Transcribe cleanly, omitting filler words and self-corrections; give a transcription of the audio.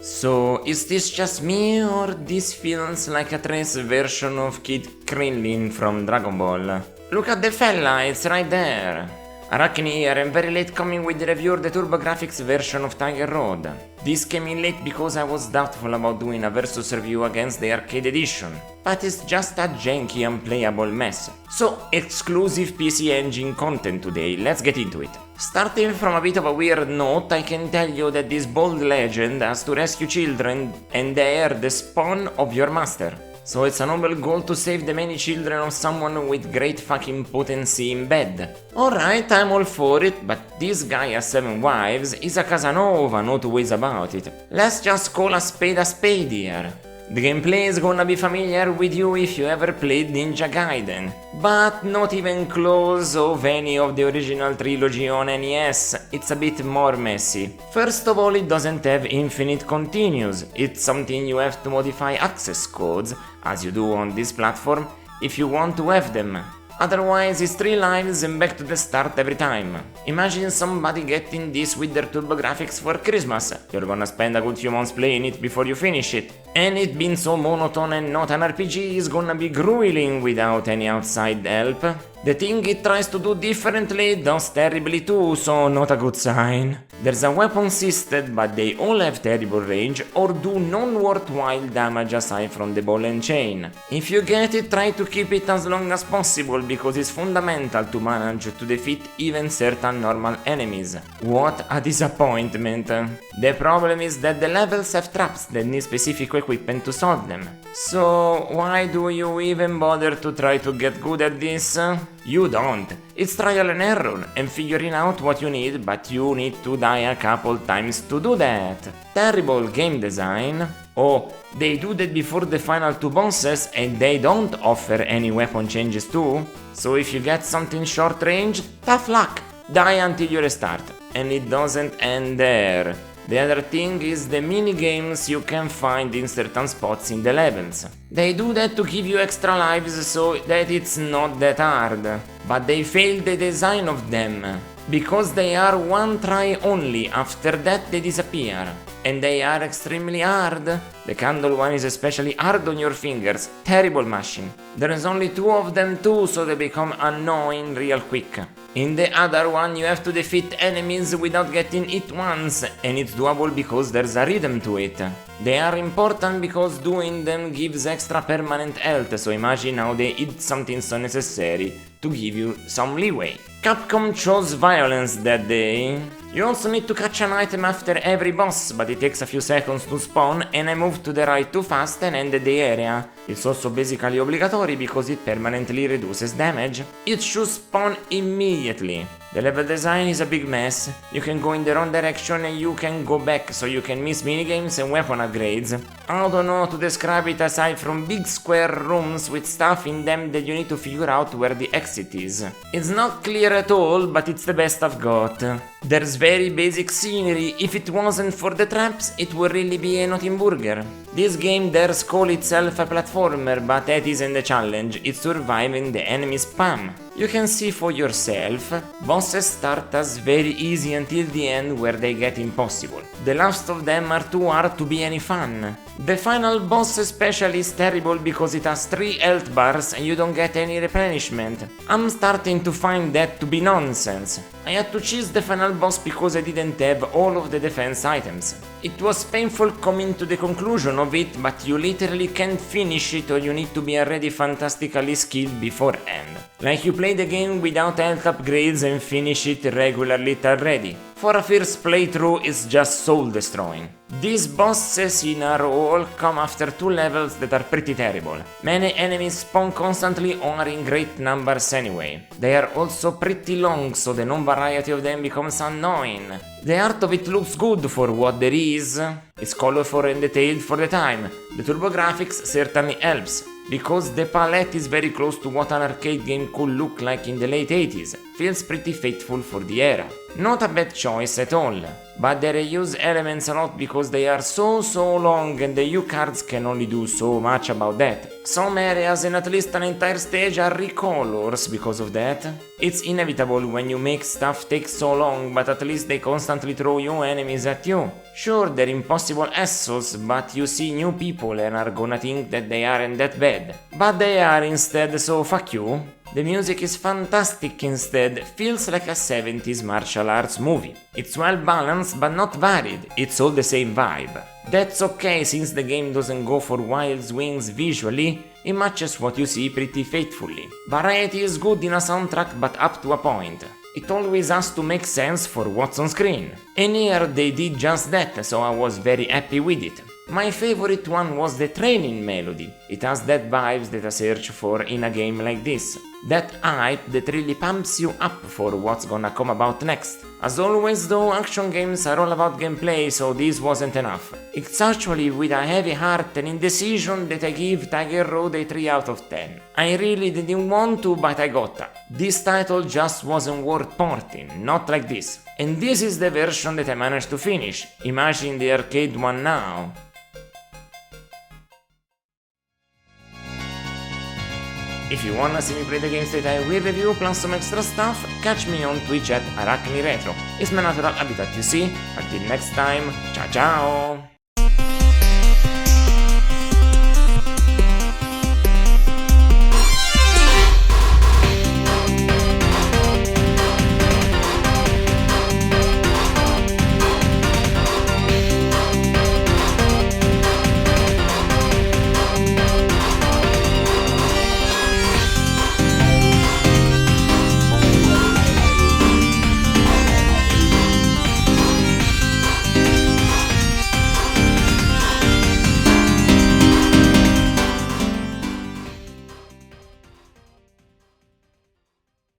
So, is this just me, or this feels like a trace version of Kid Krillin from Dragon Ball? Look at the fella, it's right there! Araknie here, and very late coming with the review of the TurboGrafx version of Tiger Road. This came in late because I was doubtful about doing a versus review against the arcade edition, but it's just a janky unplayable mess. So, exclusive PC Engine content today, let's get into it. Starting from a bit of a weird note, I can tell you that this bold legend has to rescue children and they are the spawn of your master. So it's a noble goal to save the many children of someone with great fucking potency in bed. Alright, I'm all for it, but this guy has 7 wives, is a Casanova, no two ways about it. Let's just call a spade here. The gameplay is gonna be familiar with you if you ever played Ninja Gaiden, but not even close of any of the original trilogy on NES, it's a bit more messy. First of all, it doesn't have infinite continues, it's something you have to modify access codes, as you do on this platform, if you want to have them. Otherwise, it's 3 lives and back to the start every time. Imagine somebody getting this with their TurboGrafx for Christmas. You're gonna spend a good few months playing it before you finish it. And it being so monotone and not an RPG is gonna be grueling without any outside help. The thing it tries to do differently does terribly too, so not a good sign. There's a weapon system, but they all have terrible range or do non-worthwhile damage aside from the ball and chain. If you get it, try to keep it as long as possible because it's fundamental to manage to defeat even certain normal enemies. What a disappointment. The problem is that the levels have traps that need specific equipment to solve them. So why do you even bother to try to get good at this? You don't. It's trial and error and figuring out what you need, but you need to die a couple times to do that. Terrible game design. Oh, they do that before the final 2 bosses and they don't offer any weapon changes too. So if you get something short range, tough luck. Die until you restart. And it doesn't end there. The other thing is the minigames you can find in certain spots in the levels. They do that to give you extra lives so that it's not that hard. But they fail the design of them. Because they are one try only, after that they disappear. And they are extremely hard. The candle one is especially hard on your fingers, terrible mashing. There is only 2 of them too, so they become annoying real quick. In the other one you have to defeat enemies without getting hit once, and it's doable because there's a rhythm to it. They are important because doing them gives extra permanent health, so imagine how they did something so necessary to give you some leeway. Capcom chose violence that day. You also need to catch an item after every boss, but it takes a few seconds to spawn and I moved to the right too fast and ended the area. It's also basically obligatory because it permanently reduces damage. It should spawn immediately. The level design is a big mess. You can go in the wrong direction and you can go back, so you can miss minigames and weapon upgrades. I don't know how to describe it aside from big square rooms with stuff in them that you need to figure out where the exit is. It's not clear at all, but it's the best I've got. There's very basic scenery. If it wasn't for the traps, it would really be a nothing burger. This game dares call itself a platformer, but that isn't the challenge, it's surviving the enemy spam. You can see for yourself, bosses start as very easy until the end where they get impossible. The last of them are too hard to be any fun. The final boss especially is terrible because it has 3 health bars and you don't get any replenishment. I'm starting to find that to be nonsense. I had to choose the final boss because I didn't have all of the defense items. It was painful coming to the conclusion of it, but you literally can't finish it or you need to be already fantastically skilled beforehand. Like you play the game without health upgrades and finish it regularly already. For a first playthrough, it's just soul destroying. These bosses in a row come after 2 levels that are pretty terrible. Many enemies spawn constantly or are in great numbers anyway. They are also pretty long, so the non-variety of them becomes annoying. The art of it looks good for what there is. It's colorful and detailed for the time. The TurboGrafx certainly helps, because the palette is very close to what an arcade game could look like in the late 80s. Feels pretty faithful for the era. Not a bad choice at all, but they reuse elements a lot because they are so long and the U cards can only do so much about that. Some areas and at least an entire stage are recolors because of that. It's inevitable when you make stuff take so long, but at least they constantly throw new enemies at you. Sure, they're impossible assholes, but you see new people and are gonna think that they aren't that bad. But they are instead, so fuck you. The music is fantastic instead, feels like a 70s martial arts movie. It's well balanced but not varied, it's all the same vibe. That's okay since the game doesn't go for wild swings visually, it matches what you see pretty faithfully. Variety is good in a soundtrack but up to a point. It always has to make sense for what's on screen. And here they did just that, so I was very happy with it. My favorite one was the training melody. It has that vibes that I search for in a game like this. That hype that really pumps you up for what's gonna come about next. As always though, action games are all about gameplay, so this wasn't enough. It's actually with a heavy heart and indecision that I give Tiger Road a 3 out of 10. I really didn't want to, but I gotta. This title just wasn't worth porting, not like this. And this is the version that I managed to finish. Imagine the arcade one now. If you wanna see me play the games that I will review plus some extra stuff, catch me on Twitch at Araknie Retro. It's my natural habitat, you see. Until next time, ciao ciao!